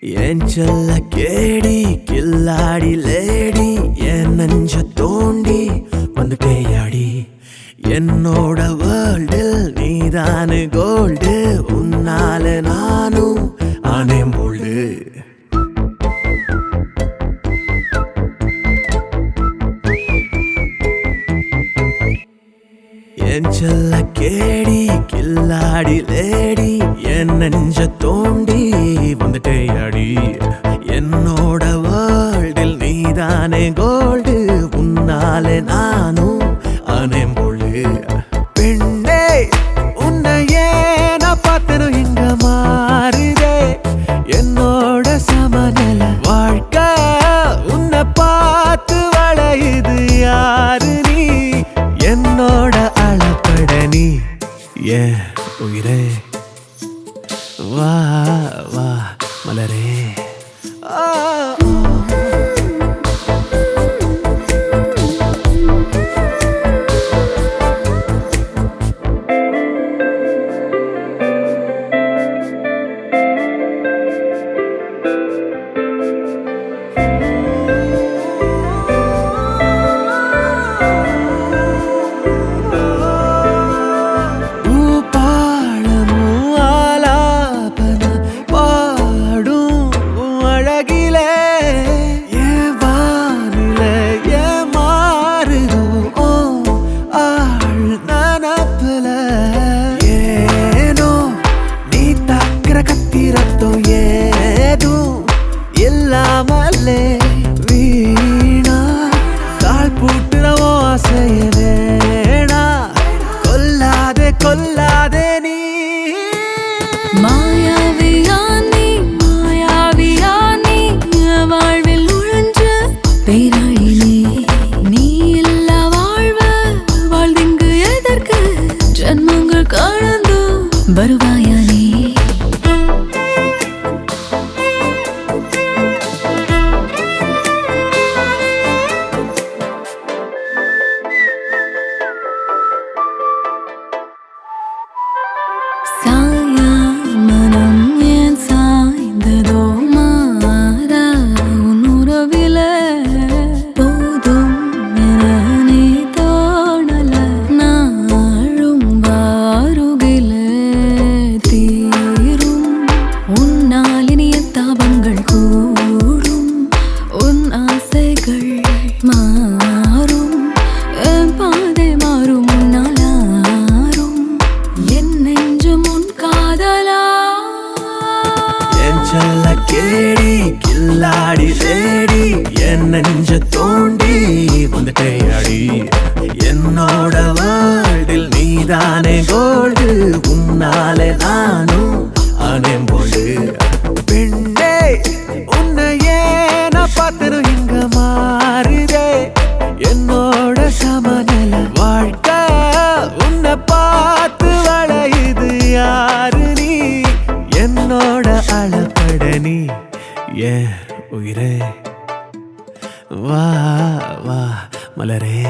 என் செல்ல கேடி கில்லாடி லேடி என் நெஞ்ச தோண்டி வந்துட்டேயாடி என்னோட வேர்ல்டில் நீதானு கோல்டு உன்னால நானும் ஆனேன் போல்டு என் செல்ல கேடி கில்லாடி லேடி என் நெஞ்ச தோண்டி வந்துட்டேயாடி என்னோட வேர்ல்டில் நீதானே கோல்டு உன்னாலே நானும் ஆனேன் போல்டு பெண்ணே உன்னை ஏன் பார்த்தனும் இங்க மாறுதே என்னோட சமநிலை வாழ்க்கை உன்னை பார்த்து வளையுது யாரு நீ என்னோட அளப்பட நீ ஏன் உயிரே வா வா மலரே வீணா கால் பூட்டுறவோ ஆசையவேணா கொல்லாதே கொல்லாதே நீ மாயாவியா நீ வாழ்வில் நுழைஞ்ச பேராளி நீ இல்லா வாழ்வ வாழ்ந்திங்கு எதற்கு ஜன்மங்கள் கடந்து வருவாயா நீ கேடி கில்லாடி லேடி என் நெஞ்ச தோண்டி வந்துட்டேயாடி என்னோட வேர்ல்டில் நீதானே கோல்டு உன்னாலே நானும் ஆனேன் போல்டு பெண்ணே உன்னை ஏன் பார்த்தனும் இங்க மாறுதே என்னோட சமநிலை வாழ்க்கை உன்னை பார்த்து வளையுது யாரு நீ என்னோட அளப்பட நீ ஏன் உயிரே வா வா மலரே